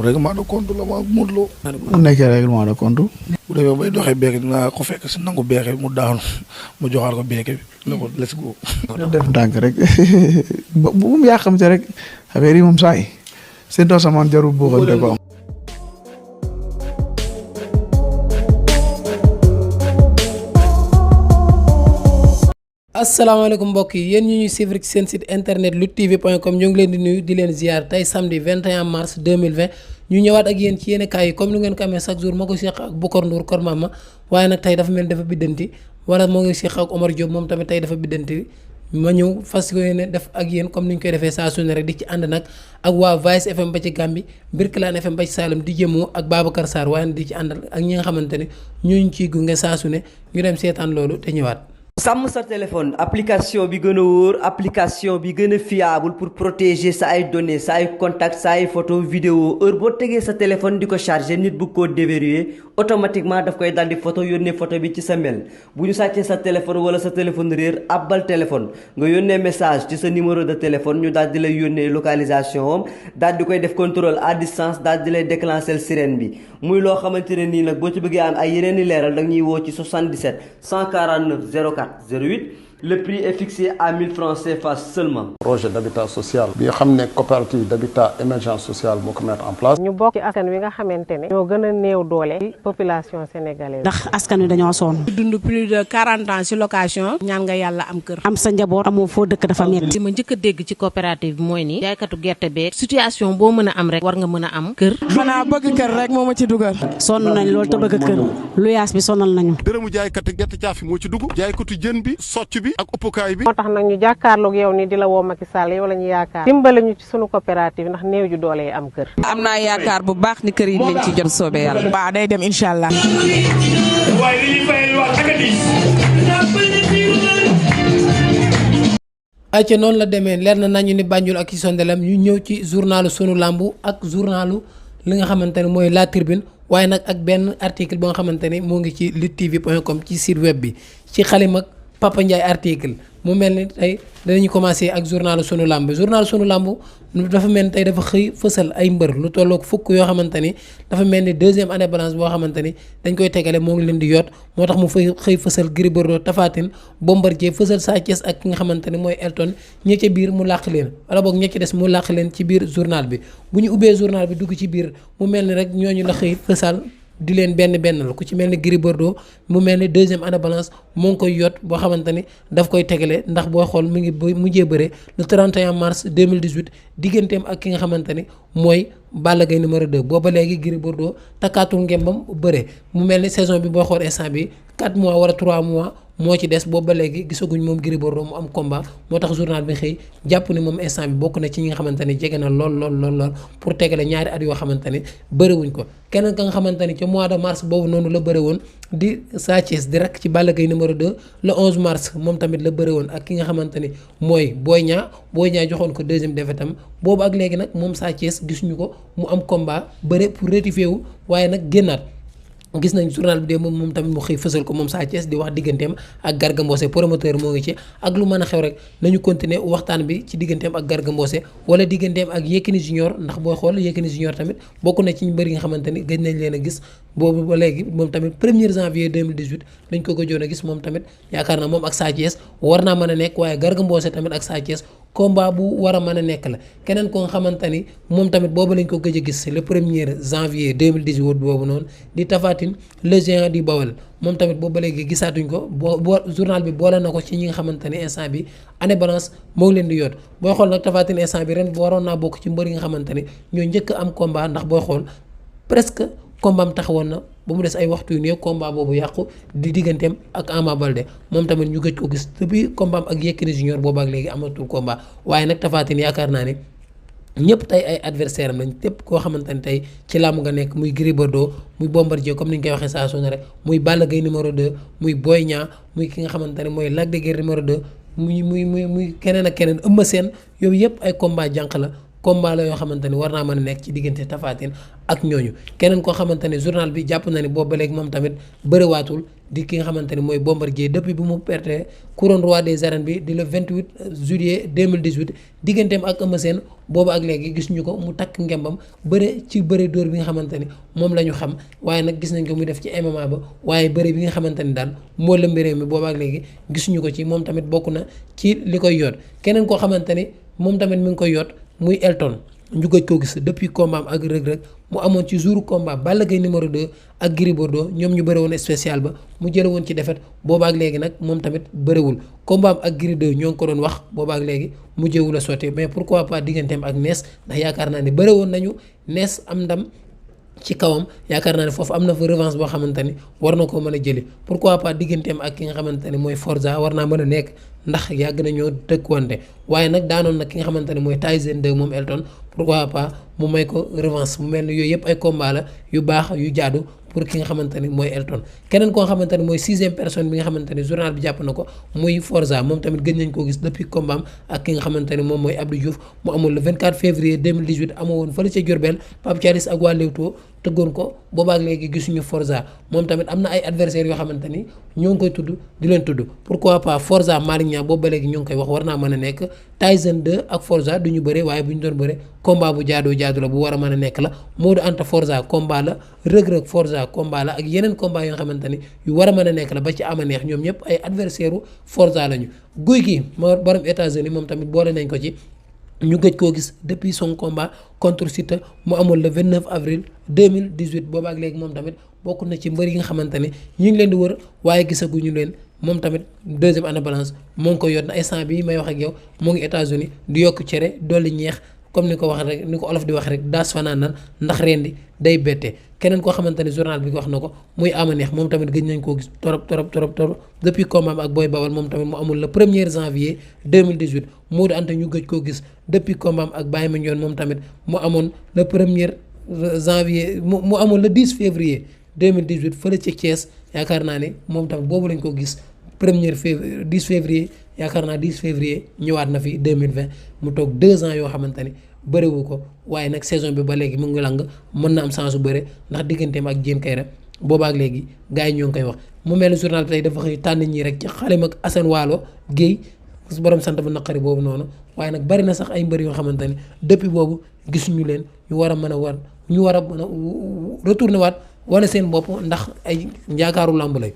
règlement de compte la ma Modou Lo. mu nekkee règlement de compte. bu demee bay doxee beeke dinaa ko fekk si nangu beeke mu daanu mu joxaat ko beeke bi ne ko let's go. def ndànk rek bu mu yàqamte rek affaire yi moom saa yi seen doo samaan jarul buuxante ko am. asalaamaaleykum mbokk yi yéen ñu ñuy suivre ci seen site internet luttetv.com ñu ngi leen di nuyu di leen ziar tey samedi 21 mars 2020 ñu ñëwaat ak yéen ci yéen kaay yi comme ni ngeen ko amee chaque jour ma ko seq ak Boucar Ndour Kor Mama waaye nag tey dafa mel dafa biddanti wala moo ngi seq ak Omar Diop moom tamit tey dafa biddanti ma ñëw fas yéene def ak yéen comme ni ñu koy defee saa su ne rek di ci ànd nag ak waa Vice FM ba ci Gambie Birkelane FM ba ci Saloum di jëmoo ak Babacar Sarr waaye di ci àndal ak ñi nga xamante ne ñooñu ciy gunge saa su ne ñu dem seetaan loolu te ñëwaat. sàmm sa téléphone application bi gën a wóor application bi gën a fiable pour protéger sa ay données sa ay contact sa ay photo vidéo heure boo tegee sa téléphone di ko chargé nit bu ko déverrouiller automatiquement daf koy daldi photo yónnee photo bi ci sa mail bu ñu sàccee sa téléphone wala sa téléphone réer abbal téléphone nga yónnee message ci sa numéro de téléphone ñu daal di lay yónnee localisation am daal di koy def contrôle à distance daal di lay déclencher sirène bi muy loo xamante ne nii nag boo ci bëggee am ay yeneen i leeral da ñuy woo ci 77 149 04 08 le prix est fixé à 1000 francs CFA seulement. projet d'habitat social bi nga xam ne coopérative d'habitat émergence sociale moo ko mettre en place. ñu bokk ci askan wi nga xamante ne ñoo gën a néew doole ci population sénégalaise. ndax askan wi dañoo sonn. dund plus de 40 ans ci location. ñaan nga yàlla am kër. am sa njaboot amoo foo dëkk dafa metti. li ma njëkk a dégg ci coopérative bi mooy ni jaaykatu gerte beeg situation boo mën a am rek war nga mën a am kër. xanaa bëgg kër rek moo ma ci dugal. sonn nañ loolu te bëgg kër luyaas bi sonal nañu. dërëmu jaaykatu gerte caaf moo ci dugg. jaaykatu jën bi socc bi ak uppukaay bi. moo tax nag ñu jàkkaarloog yow ni di la woo Macky Sall yow la ñu yaakaar dimbale ñu ci sunu coopérative ndax néew ju doole yi am kër. am naa yaakaar bu baax ni kër yi lañ ci jot soobee yàlla. waaw day dem incha allah. ayca noonu la demee leer na nañu ni Banjul ak ci sondelam ñu ñëw ci journalu sunu lambu ak journalu li nga xamante ne mooy La Tribune waaye nag ak benn article boo nga xamante ne moo ngi ci luttetv.com ci site web bi ci xalima Papa Ndiaye article mu mel ni tey danañu commencé ak journalu sunu lamb dafa mel ni tey dafa xëy fësal ay mbër lu tolloog fukk yoo xamante ni dafa mel ni deuxième année balance boo xamante ni dañ koy tegale moo ngi leen di yoot moo tax mu xëy fësal Gris Bordeaux Tapha Tine Bombardier fësal Sa Thiès ak ki nga xamante ni mooy Elton ña ca biir mu làq leen wala boog ña ca des mu làq leen ci biir journal bi bu ñu ubbee journal bi dugg ci biir mu mel ni rek ñooñu la xëy fësal di leen benn la ku ci mel ni Gris Bordeaux mu mel ni deuxième année balance moo ngi koy yot boo xamante ni daf koy tegale ndax booy xool mu ngi mujjee bëre le 31 mars 2018 digganteem ak ki nga xamante ni mooy Balla Gaye numéro 2 booba léegi Gris Bordeaux takkaatul ngembam bëre mu mel ni saison bi booy xool instant bi 4 mois wala 3 mois moo ci des boobu ba léegi gisaguñ moom Gris Bordeaux mu am combat moo tax journal bi xëy jàpp ni moom instant bi bokk na ci ñi nga xamante ni jege na lool pour tegale ñaari at yoo xamante ni bëriwuñ ko keneen ka nga xamante ni ca mois de mars boobu noonu la bëri woon di Sa Thiès di rek ci Balla Gaye numéro 2 le 11 mars moom tamit la bëri woon ak ki nga xamante ni mooy Boy Niang joxoon ko deuxième défaite am boobu ak léegi nag moom Sa Thiès gisuñu ko mu am combat bëre pour rectifier wu waaye nag génnaat gis nañ journal bi de moom tamit mu xëy fësal ko moom Sa Thiès di wax digganteem ak Garga Mbossé promoteur moo ngi ci ak lu mën a xew rek nañu continuer waxtaan bi ci digganteem ak Garga Mbossé wala digganteem ak Yékini Junior ndax booy xool Yékini Junior tamit bokk na ci ñu bëri nga xamante ni gëj nañ leen a gis boobu ba léegi moom tamit 1er janvier 2018 lañ ko gëjoon a gis moom tamit yaakaar na moom ak Sa Thiès war naa mën a nekk waaye Garga Mbossé tamit ak Sa Thiès combat bu war a mën a nekk la keneen ko nga xamante ni moom tamit boobu lañ ko gëj a gis le 1er janvier 2018 boobu noonu di Tapha Tine le géant du Bawol moom tamit boobu ba léegi gisaatuñ ko boo journal bi boole na ko ci ñi nga xamante ni instant bi année balance moo ngi leen di yoot booy xool nag Tapha Tine instant bi ren waroon naa bokk ci mbër yi nga xamante ni ñoo njëkk am combat ndax booy xool presque combat am taxawoon na ba mu des ay waxtu yu néew combat boobu yàqu di digganteem ak Ama Baldé moom tamit ñu gëj ko gis depuis combat am ak Yékini Junior boobu ak léegi amatul combat waaye nag Tapha Tine yaakaar naa ne ñëpp tey ay adversaire am lañ tépp koo xamante ne tey ci làmb nga nekk muy Gris Bordeaux muy Bombardier comme ni ñu koy waxee saa su ne rek muy Balla Gaye numéro 2 muy Boy Niang muy ki nga xamante ne mooy Lac de Guiers numéro 2 muy keneen ak keneen Eumeu Sène yooyu yëpp ay combat jànq la combat la yoo xamante ni war naa mën a nekk ci diggante Tapha Tine ak ñooñu. keneen koo xamante ni journal bi jàpp na ni boobu ba léegi moom tamit bëriwaatul di ki nga xamante ni mooy Bombardier depuis bi mu perte couronne roi des arènes bi di le 28 juillet 2018 digganteem ak Eumeu Sène boobu ak léegi gis ñu ko mu takk ngembam bëre ci bëre dóor bi nga xamante ni moom la ñu xam waaye nag gis nañ ko muy def ci MMA ba waaye bëre bi nga xamante ni daal moo lëmbi réew mi boobu ak léegi gisuñu ko ci moom tamit bokk na ci li koy yoot keneen koo xamante ni moom tamit mi ngi koy yoot muy Elton ñu gëj koo gis depuis combat am ak Reug Reug mu amoon ci jour combat Balla Gaye numéro 2 ak Gris Bordeaux ñoom ñu bëre woon spécial ba mu jële woon ci défaite boobaak léegi nag moom tamit bëriwul combat am ak Gris 2 ñoo ngi ko doon wax boobaak léegi mu jëwul a sotti mais pourquoi pas digganteem ak Nees ndax yaakaar naa ne bëre woon nañu Nees am ndam ci kawam yaakaar naa ne foofu am na fa revanche boo xamante ni war na koo mën a jëli pourquoi pas digganteem ak ki nga xamante ne mooy Forza war naa mën a nekk ndax yàgg nañoo dëkkwante waaye nag daanoon nag ki nga xamante ne mooy Tyson 2 moom Elton pourquoi pas mu may ko revanche mu mel ni yooyu yëpp ay combat la yu baax yu jaadu pour ki nga xamante ni mooy Elton keneen koo xamante ni mooy 6e personne bi nga xamante ni journal bi jàpp na ko muy Forza moom tamit gëj nañ koo gis depuis combat am ak ki nga xamante ni moom mooy Abdou Diouf mu amoon le 24 février 2018 amoo woon fële ca Diourbel Pape Thialis ak waa Leewtoo tëggoon ko boobaak léegi gisuñu Forza moom tamit am na ay adversaires yoo xamante ni ñoo ngi koy tudd di leen tudd pourquoi pas Forza Malick Niang boobu ba léegi ñoo ngi koy wax war naa mën a nekk Tyson 2 ak Forza du ñu bëre waaye bu ñu doon bëre combat bu jaadoo jaadu la bu war a mën a nekk la Modou Anta Forza combat la Reug Reug Forza combat la ak yeneen combat yoo xamante ni yu war a mën a nekk la ba ci ama neex ñoom ñëpp ay adversaire u Forza lañu guy gi moo borom États-Unis moom tamit boole nañ ko ci ñu gëj koo gis depuis son combat contre Siteu mu amoon le 29 avril 2018 boobaak léegi moom tamit bokk na ci mbër yi nga xamante ne ñu ngi leen di wër waaye gisaguñu leen moom tamit deuxième année balance moo ngi koy yot na instant bii may wax ak yow moo ngi États-Unis di yokk cere dolli ñeex comme ni ko wax rek ni ko olof di wax rek daas fanaan nan ndax rendi day bette keneen koo xamante ne journal bi wax na ko muy ama neex moom tamit gëj nañ koo gis torop depuis combat ak Boy Bawal moom tamit mu amul le 1er janvier 2018 Modou Anta ñu gëj koo gis depuis combat ak Baye Mandione moom tamit mu amoon le 1er janvier mu amoon le 10 février 2018 fële ci Thiès yaakaar naa ne moom tamit boobu lañ ko gis 10 février yaakaar naa 10 février ñëwaat na fi 2020 mu toog 2 ans yoo xamante ni bëriwu ko waaye nag saison bi ba léegi mu ngi lang mën na am chance su bëre ndax digganteem ak Diène Kaïré boobaak léegi gars yi ñoo ngi koy wax mu mel ni journal bi tey dafa xëy tànn ñii rek ci xalim ak Assane Waalo Guèye borom sant bu naqari boobu noonu waaye nag bari na sax ay mbër yoo xamante ni depuis boobu gisuñu leen ñu war a mën a war ñu war a mën a retourné waat wane seen bopp ndax ay yaakaaru làmb lay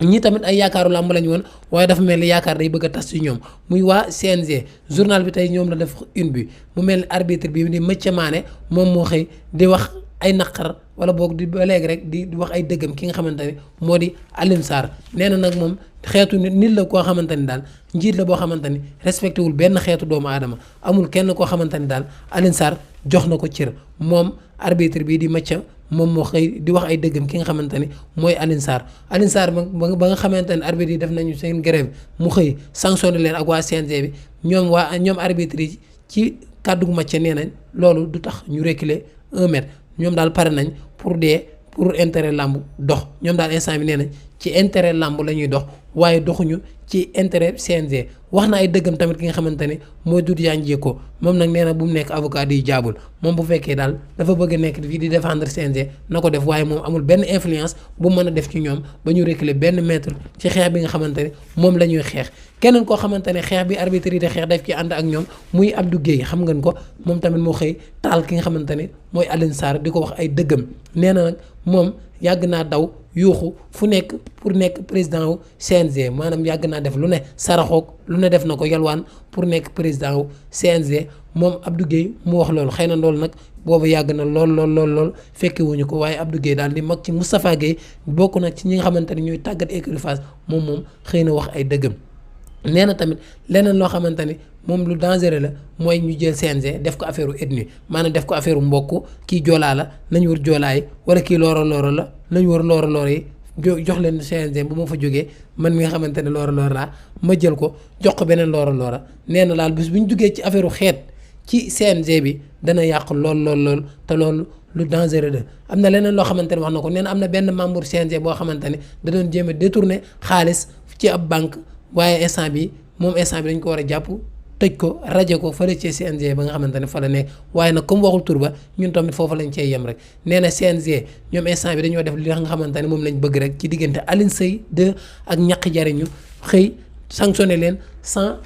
ñii tamit ay yaakaaru làmb lañu woon waaye dafa mel ni yaakaar day bëgg a tas ci ñoom muy waa CNG journal bi tey ñoom la def une bi mu mel ni arbitre bi di Mathieu Mané moom moo xëy di wax ay naqar wala boog di ba léegi rek di wax ay dëggam ki nga xamante ne moo di Alioune Sarr nee na nag moom xeetu nit la koo xamante ni daal njiit la boo xamante ni respecté wul benn xeetu doomu aadama amul kenn koo xamante ni daal Alioune Sarr jox na ko cër moom arbitre bii di Mathieu moom moo xëy di wax ay dëggam ki nga xamante ni mooy Alioune Sarr ba nga xamante ne arbitre yi def nañu seen grève mu xëy sanctionné leen ak waa CNG bi ñoom arbitre yi ci kàddu gu Mathieu nee nañ loolu du tax ñu reculer 1 mètre ñoom daal pare nañ pour intérêt làmb dox ñoom daal instant bi nee nañ ci intérêt làmb la ñuy dox waaye doxuñu ci intérêt CNG wax na ay dëggam tamit ki nga xamante ne mooy Doudou Diagne ko moom nag nee na bu mu nekk avocat di jaabul moom bu fekkee daal dafa bëgg a nekk fii di défendre CNG na ko def waaye moom amul benn influence bu mën a def ci ñoom ba ñu reculer benn mètre ci xeex bi nga xamante ne moom la ñuy xeex keneen koo xamante ne xeex bi arbitre yi de xeex def ci ànd ak ñoom muy Abdou Guèye xam ngeen ko moom tamit moo xëy taal ki nga xamante ne mooy Alioune Sarr di ko wax ay dëggam nee na nag moom yàgg naa daw yuuxu fu nekk pour nekk président wu CNG maanaam yàgg naa def lu ne saraxoog lu ne def na ko yalwaan pour nekk président wu CNG moom Abdou Guèye mu wax loolu xëy na loolu nag boobu yàgg na lool fekke wuñu ko waaye Abdou Guèye daal di mag ci Moustapha Guèye bokk nag ci ñi nga xamante ne ñooy tàggat écurie Fass moom xëy na wax ay dëggam nee na tamit leneen loo xamante ni moom lu dangereux la mooy ñu jël CNG def ko affaire u ethnie maanaam def ko affaire u mbokk kii joolaa la nañ wër joolaa yi wala kii looro la nañ wër looro yi jox leen CNG bu ma fa jógee man mi nga xamante ne looro laa ma jël ko jox ko beneen looro nee na daal bis bu ñu duggee ci affaire u xeet ci CNG bi dana yàq lool te loolu lu dangereux la am na leneen loo xamante ne wax na ko nee na am na benn membre CNG boo xamante ne da doon jéem a détourner xaalis ci ab banque waaye instant bi dañ ko war a jàpp tëj ko rajo ko fële ci CNG ba nga xamante ne fa la nekk waaye nag comme waxul tur ba ñun tamit foofu lañ cey yem rek nee na CNG ñoom instant bi dañoo def li nga xamante ne moom lañ bëgg rek ci diggante Alioune Seye 2 ak ñaq jariñu xëy sanctionné leen sans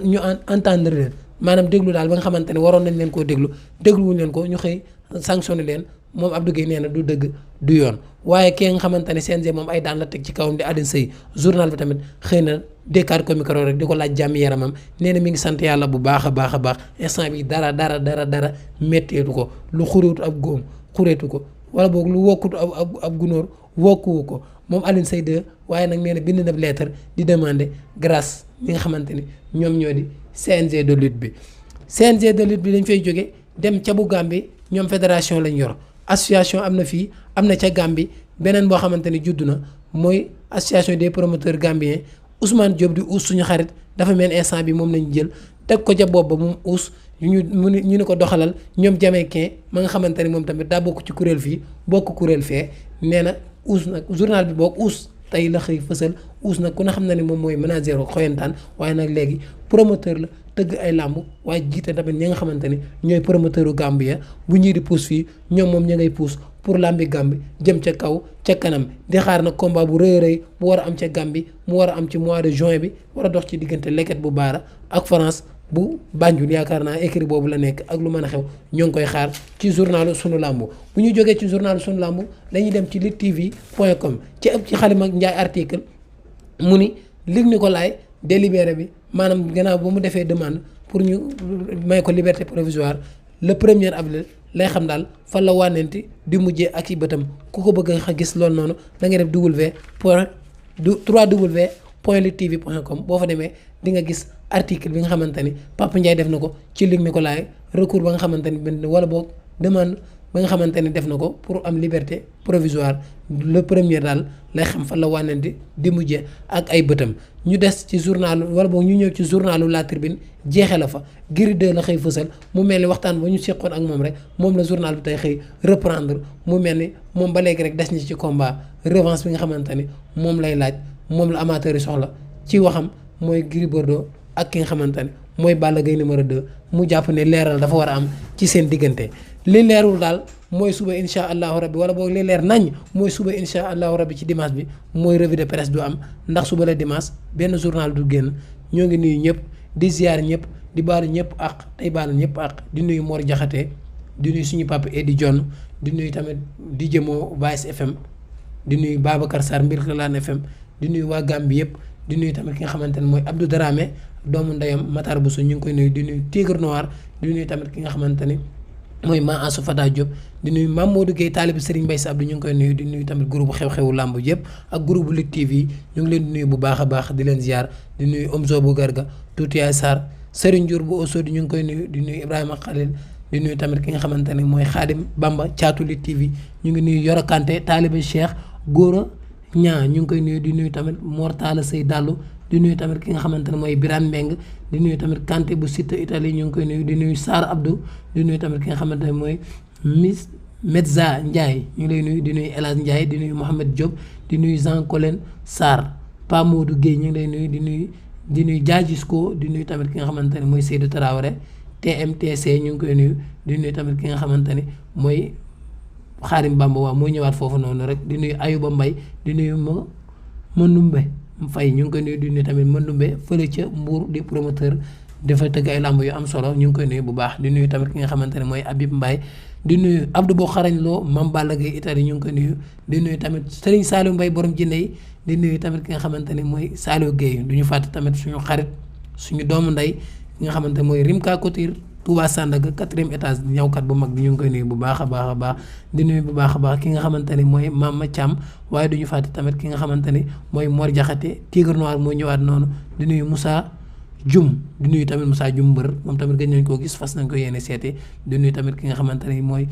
ñu entendre leen maanaam déglu daal ba nga xamante ne waroon nañ leen koo dégluwuñ leen ko ñu xëy sanctionné leen moom Abdou Guèye nee na du dëgg du yoon waaye kii nga xamante ne CNG moom ay daan la teg ci kawam di Alioune Seye journal bi tamit xëy na dékkaat ko micro rek di ko laaj jàmm yaramam nee na mi ngi sant yàlla bu baax a baax a baax instant bi dara métteetu ko lu xureetu ab góom xureetu ko wala boog lu wokkut ab gunóor wokkuwu ko moom Alioune Seye 2 waaye nag nee na bind na lettre di demander grâce ñi nga xamante ni ñoom ñoo di CNG de lutte bi CNG de lutte bi dañ fay jóge dem ca bu Gambie ñoom fédération lañ yor association am na fii am na ca Gambie beneen boo xamante ni judd na mooy association des promoteurs gambiens Ousmane Diop di uus suñu xarit dafa mel instant bi moom lañu jël teg ko ca bopp ba moom uus ñu ne ko doxalal ñoom Jamaïcain ma nga xamante ni moom tamit daa bokk ci kuréel fii bokk kuréel fee nee na uus nag journal bi bokk uus tey la xëy fësal uus nag ku ne xam na ne moom mooy manager xoyantaan waaye nag léegi promoteur la tëgg ay làmb waaye jiite tamit ñi nga xamante ni ñooy promoteur u Gambia bu ñii di pousse fii ñoom moom ña ngay pousse pour làmbi Gambie jëm ca kaw ca kanam di xaar nag combat bu rëy bu war a am ca Gambie mu war a am ci mois de juin bi war a dox ci diggante Leket bu Baara ak France bu Banjul yaakaar naa écrit boobu la nekk ak lu mën a xew ñoo ngi koy xaar ci journalu sunu làmb bu ñu jógee ci journalu sunu làmb dañuy dem ci luttetv.com ci ëpp ci Xalima Njaay article mu ni Luc Nicolaï délibéré bi maanaam gannaaw ba mu defee demande pour ñu may ko liberté provisoire le 1er avril lay xam daal fan la wànnenti di mujjee ak i bëtam ku ko bëgg a gis loolu noonu da ngay def www.luttetv.com boo fa demee di nga gis article bi nga xamante ni Papa Ndiaye def na ko ci Luc Nicolaï recours ba nga xamante ni bind wala boog demande ba nga xamante ni def na ko pour am liberté provisoire le 1er daal lay xam fan la wànnenti di mujjee ak ay bëtam ñu des ci journal wala boog ñu ñëw ci journalu La Tribune jeexee la fa Gris 2 la xëy fësal mu mel ni waxtaan ba ñu seqoon ak moom rek moom la journal bi tey xëy reprendre mu mel ni moom ba léegi rek des na ci combat revanche bi nga xamante ni moom lay laaj moom la amateur yi soxla ci waxam mooy Gris Bordeaux ak ki nga xamante ne mooy Balla Gaye numéro 2 mu jàpp ne leeral dafa war a am ci seen diggante li leerul daal mooy suba incha allahu rabbi wala boog li leer nañ mooy suba incha allahu rabbi ci dimanche bi mooy revue de presse du am ndax suba la dimanche benn journal du génn ñoo ngi nuyu ñëpp di ziar ñëpp di baalu ñëpp ak tey baalu ñëpp ak di nuyu Mor Jaxate di nuyu suñu papa Edi John di nuyu tamit di jëmoo Vice FM di nuyu Babacar Sarr Mbirkelane FM di nuyu waa Gambie yëpp di nuyu tamit ki nga xamante ne mooy Abdou Dramé doomu ndeyam Matar Bousso ñu ngi koy nuyu di nuyu Tigre Noir di nuyu tamit ki nga xamante ni mooy Ma Ansou Fata Diop di nuyu Mame Modou Gueye taalibi Serigne Mbaye Sy Abdou ñu ngi koy nuyu di nuyu tamit groupe xew-xewu làmb yëpp ak groupe Lutte TV ñu ngi leen di nuyu bu baax a baax di leen ziar di nuyu Omzo bu Garga Tuuti Yaay Sarr Serigne Diour bu Osodi ñu ngi koy nuyu di nuyu Ibrahima Khalil di nuyu tamit ki nga xamante ne mooy Khadim Bamba caatu Lutte TV ñu ngi nuyu Yoro Kanté taalibi Cheikh Gora ñaa ñu ngi koy nuyu di nuyu tamit Mor Talla Sey Dallu di nuyu tamit ki nga xamante ne mooy Birane Mbeng di nuyu tamit Kanté bu site Italie ñu ngi koy nuyu di nuyu Sarr Abdou di nuyu tamit ki nga xamante ne mooy Miss Medza Ndiaye ñu ngi lay nuyu di nuyu El Hadj Ndiaye di nuyu Mohamed Diop di nuyu Jean Colin Sarr Pa Modou Guèye ñu ngi lay nuyu di nuyu Diadjisco di nuyu tamit ki nga xamante ne mooy Seydou Traoré TMTC ñu ngi koy nuyu di nuyu tamit ki nga xamante ne mooy Xaarim Bamba waaw mooy ñëwaat foofu noonu rek di nuyu Ayuba Mbay di nuyu Mandumbe Faye ñu ngi koy nuyu di nuyu tamit Mandumbe fële ca Mbour di promoteur dafa tëgg ay lamb yu am solo ñu ngi koy nuyu bu baax di nuyu tamit ki nga xamante ne mooy Habib Mbaye di nuyu Abdou Bo Xarañ Lo Mame Balla Gaye Italie ñu ngi koy nuyu di nuyu tamit Serigne Saliou Mbaye borom jinne yi di nuyu tamit ki nga xamante ne mooy Saliou Guèye du ñu fàtte tamit suñu xarit suñu doomu ndey ki nga xamante ne mooy Rimka Couture Touba Sandaga 4e étage ñawkat bu mag bi ñu ngi koy nuyu bu baax a baax a baax di nuyu bu baax a baax ki nga xamante ne mooy Mama Thiam waaye du ñu fàtte tamit ki nga xamante ne mooy Mor Jaxate Tigre Noir moo ñëwaat noonu di nuyu Moussa Dioum di nuyu tamit Moussa Dioum mbër moom tamit gën nañ koo gis fas nañ ko yéene seeti di nuyu tamit ki nga xamante ne mooy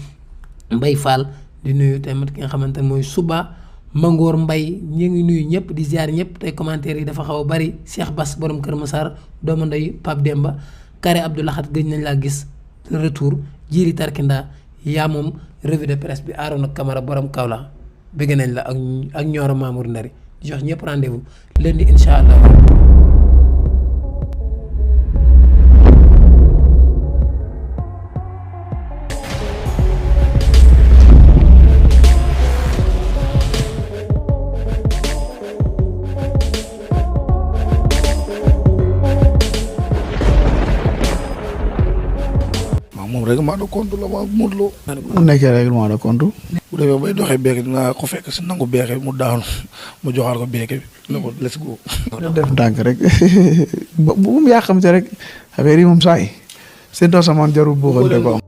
Mbaye Fall di nuyu tamit ki nga xamante ne mooy Suba Mangoor Mbay ñu ngi nuyu ñëpp di ziar ñëpp tey commentaire yi dafa xaw a bari Cheikh Bass borom Kër Massar doomu ndey Pape Demba Kare Abdoulahat gëj nañ laa gis retour Jiri Tarkinda yaa moom revue de presse bi Arona Camara borom Kaolack bëgg nañ la ak Nioro Mamour Ndari di jox ñëpp rendez-vous lundi incha allah. règlement de compte la ma Modou Lo. mu nekkee règlement de compte. bu demee bay doxee beeke dinaa ko fekk si nangu beeke mu daanu mu joxaat ko beeke bi ne ko let's go. def ndànk rek bu mu yàqamte rek affaire yi moom saa yi seen too samaan jarul buuxante ko am.